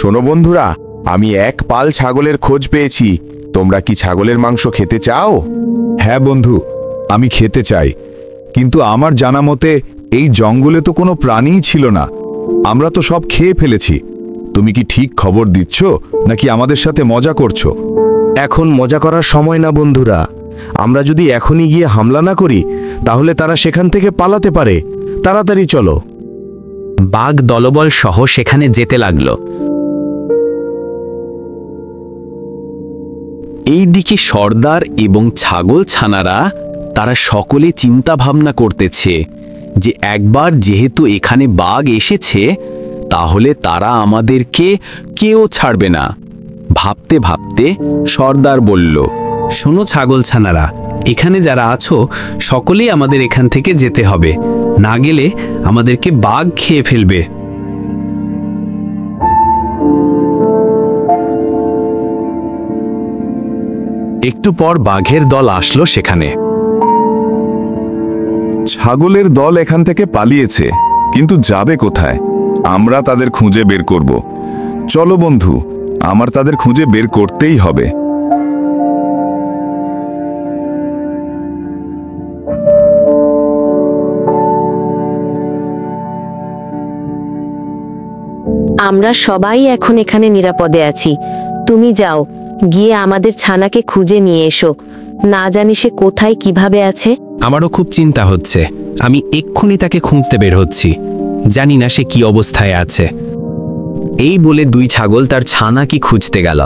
শোনো বন্ধুরা, আমি এক পাল ছাগলের খোঁজ পেয়েছি। তোমরা কি ছাগলের মাংস খেতে চাও? হ্যাঁ বন্ধু, আমি খেতে চাই, কিন্তু আমার জানা মতে এই জঙ্গলে তো কোনো প্রাণীই ছিল না। আমরা তো সব খেয়ে ফেলেছি। তুমি কি ঠিক খবর দিচ্ছ নাকি আমাদের সাথে মজা করছো? এখন মজা করার সময় না বন্ধুরা। আমরা যদি এখনই গিয়ে হামলা না করি তাহলে তারা সেখান থেকে পালাতে পারে। তাড়াতাড়ি চলো। বাঘ দলবল সহ সেখানে যেতে লাগলো। এইদিকে সর্দার এবং ছাগল ছানারা তারা সকলে চিন্তা ভাবনা করতেছে যে একবার যেহেতু এখানে বাঘ এসেছে তাহলে তারা আমাদেরকে কেউ ছাড়বে না। ভাবতে ভাবতে সর্দার বলল, শোনো ছাগল ছানারা, এখানে যারা আছো সকলেই আমাদের এখান থেকে যেতে হবে, না গেলে আমাদেরকে বাঘ খেয়ে ফেলবে। একটু পর বাঘের দল আসলো সেখানে। ছাগলের দল এখান থেকে পালিয়েছে, কিন্তু যাবে কোথায়? আমরা তাদের খুঁজে বের করব। চলো বন্ধু, আমার তাদের খুঁজে বের করতেই হবে। আমরা সবাই এখন এখানে নিরাপদে আছি। তুমি যাও, গিয়ে আমাদের ছানাকে খুঁজে নিয়ে এসো। না জানি সে কোথায় কিভাবে আছে। আমারও খুব চিন্তা হচ্ছে। আমি এক্ষুনি তাকে খুঁজতে বের হচ্ছি। জানি না সে কি অবস্থায় আছে। এই বলে দুই ছাগল তার ছানা কি খুঁজতে গেল।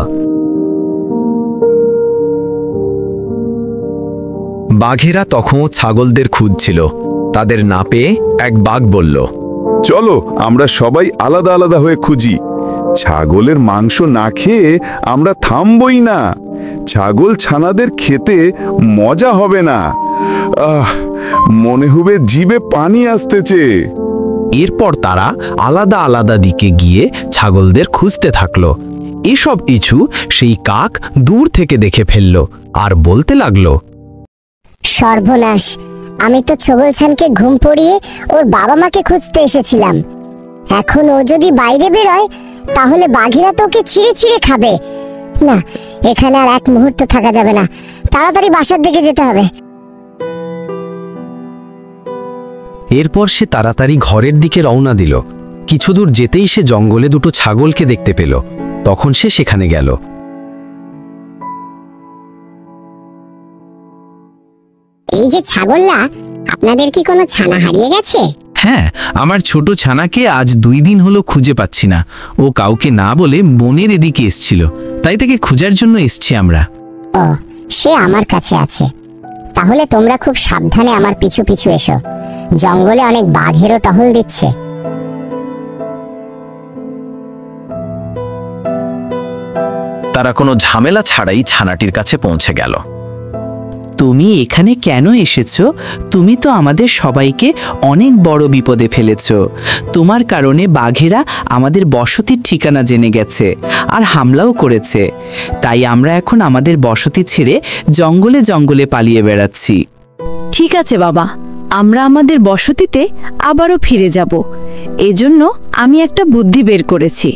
বাঘেরা তখনও ছাগলদের খুঁজছিল। তাদের না পেয়ে এক বাঘ বলল, চলো আমরা সবাই আলাদা আলাদা হয়ে খুঁজি। ছাগলের মাংস না খেয়ে আমরা থামবই না। ছাগল ছানাদের খেতে মজা হবে না। মনে হবে জিভে পানি আসতেছে। এরপর তারা আলাদা আলাদা দিকে গিয়ে ছাগলদের খুঁজতে থাকলো। এসব কিছু সেই কাক দূর থেকে দেখে ফেলল আর বলতে লাগলো, সর্বনাশ, আমি তো ছাগলছানকে ঘুম পড়িয়ে ওর বাবা মাকে খুঁজতে এসেছিলাম। এখন ও যদি বাইরে বেরোয় তাহলে বাঘেরা তো ওকে ছিঁড়ে ছিঁড়ে খাবে। না, এখানে আর এক মুহূর্ত থাকা যাবে না। তাড়াতাড়ি বাসার দিকে যেতে হবে। এরপর সে তাড়াতাড়ি ঘরের দিকে রওনা দিল। কিছু দূর যেতেই সে জঙ্গলে দুটো ছাগলকে দেখতে পেল। তখন সে সেখানে গেল। এই যে ছাগলরা, আপনাদের কি কোনো ছানা হারিয়ে গেছে? হ্যাঁ, আমার ছোট ছানাকে আজ 2 দিন হলো খুঁজে পাচ্ছি না। ও কাউকে না বলে বনের এদিকে এসছিল, তাই তাকে খোঁজার জন্য এসছি আমরা। ও, সে আমার কাছে আছে। তাহলে তোমরা খুব সাবধানে আমার পিছু পিছু এসো। জঙ্গলে অনেক বাঘেরও টহল দিচ্ছে। তারা কোনো ঝামেলা ছাড়াই ছানাটির কাছে পৌঁছে গেল। তুমি এখানে কেন এসেছো? তুমি তো আমাদের সবাইকে অনেক বড় বিপদে ফেলেছো। তোমার কারণে বাঘেরা আমাদের বসতির ঠিকানা জেনে গেছে আর হামলাও করেছে। তাই আমরা এখন আমাদের বসতি ছেড়ে জঙ্গলে জঙ্গলে পালিয়ে বেড়াচ্ছি। ঠিক আছে বাবা, আমরা আমাদের বসতিতে আবারও ফিরে যাব। এজন্য আমি একটা বুদ্ধি বের করেছি।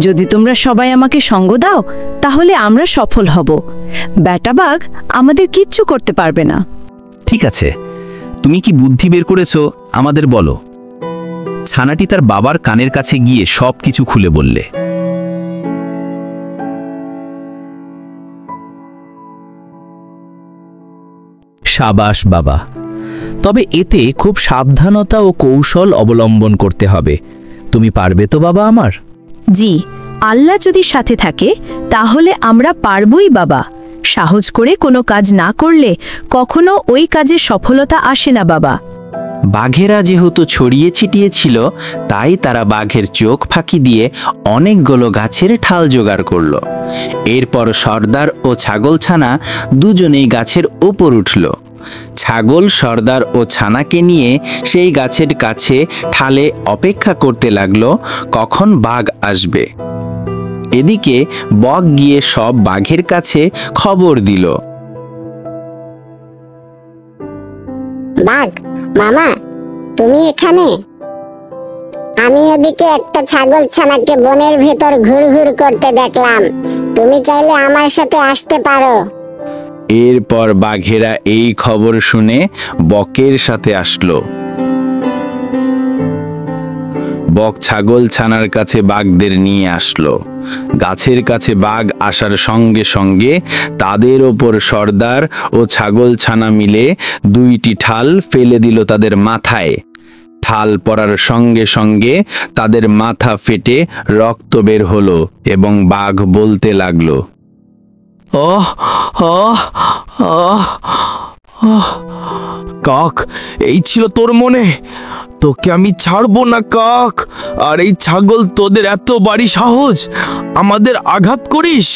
যদি তোমরা সবাই আমাকে সঙ্গ দাও তাহলে আমরা সফল হব। ব্যাটা বাঘ আমাদের কিচ্ছু করতে পারবে না। ঠিক আছে, তুমি কি বুদ্ধি বের করেছো আমাদের বলো। ছানাটি তার বাবার কানের কাছে গিয়ে সব কিছু খুলে বললে। সাবাস বাবা, তবে এতে খুব সাবধানতা ও কৌশল অবলম্বন করতে হবে। তুমি পারবে তো বাবা আমার? জি, আল্লাহ যদি সাথে থাকে তাহলে আমরা পারবই বাবা। সাহস করে কোনো কাজ না করলে কখনো ওই কাজে সফলতা আসে না বাবা। বাঘেরা যেহেতু ছড়িয়ে ছিটিয়ে ছিল, তাই তারা বাঘের চোখ ফাঁকি দিয়ে অনেকগুলো গাছের ঠাল জোগাড় করল। এরপর সর্দার ও ছাগলছানা দুজনেই গাছের উপর উঠল। ছাগল সর্দার ও ছানাকে নিয়ে সেই গাছের কাছে ঠালে অপেক্ষা করতে লাগলো কখন বাঘ আসবে। এদিকে বক গিয়ে সব বাঘের কাছে খবর দিল। বাঘ মামা, তুমি এখানে? আমি ওদিকে একটা ছাগল ছানাকে বনের ভেতর ঘুরঘুর করতে দেখলাম। তুমি চাইলে আমার সাথে আসতে পারো। এরপর বাঘেরা এই খবর শুনে বকের সাথে আসলো। বক ছাগল ছানার কাছে বাঘদের নিয়ে আসলো। গাছের কাছে বাঘ আসার সঙ্গে সঙ্গে তাদের ওপর সর্দার ও ছাগল ছানা মিলে 2টি ঠাল ফেলে দিল তাদের মাথায়। ঠাল পড়ার সঙ্গে সঙ্গে তাদের মাথা ফেটে রক্ত বের হলো এবং বাঘ বলতে লাগলো, কাক, এই ছিল তোর মনে? তোকে আমি ছাড়বো না কাক। আর এই ছাগল তোদের এত বাড়ি সাহস, আমাদের আঘাত করিস?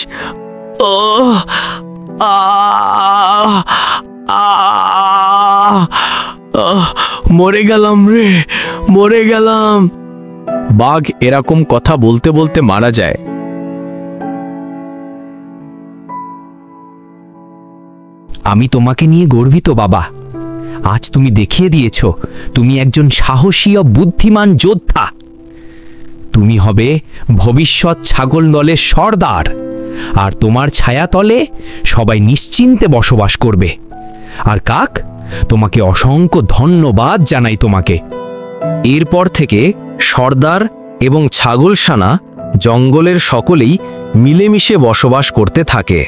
মরে গেলাম রে, মরে গেলাম। বাঘ এরকম কথা বলতে বলতে মারা যায়। আমি তোমাকে নিয়ে গর্বিত বাবা। আজ তুমি দেখিয়ে দিয়েছ তুমি একজন সাহসী ও বুদ্ধিমান যোদ্ধা। তুমি হবে ভবিষ্যৎ ছাগল দলের সর্দার, আর তোমার ছায়াতলে সবাই নিশ্চিন্তে বসবাস করবে। আর কাক, তোমাকে অসংখ্য ধন্যবাদ জানাই তোমাকে। এরপর থেকে সর্দার এবং ছাগলছানা জঙ্গলের সকলেই মিলেমিশে বসবাস করতে থাকে।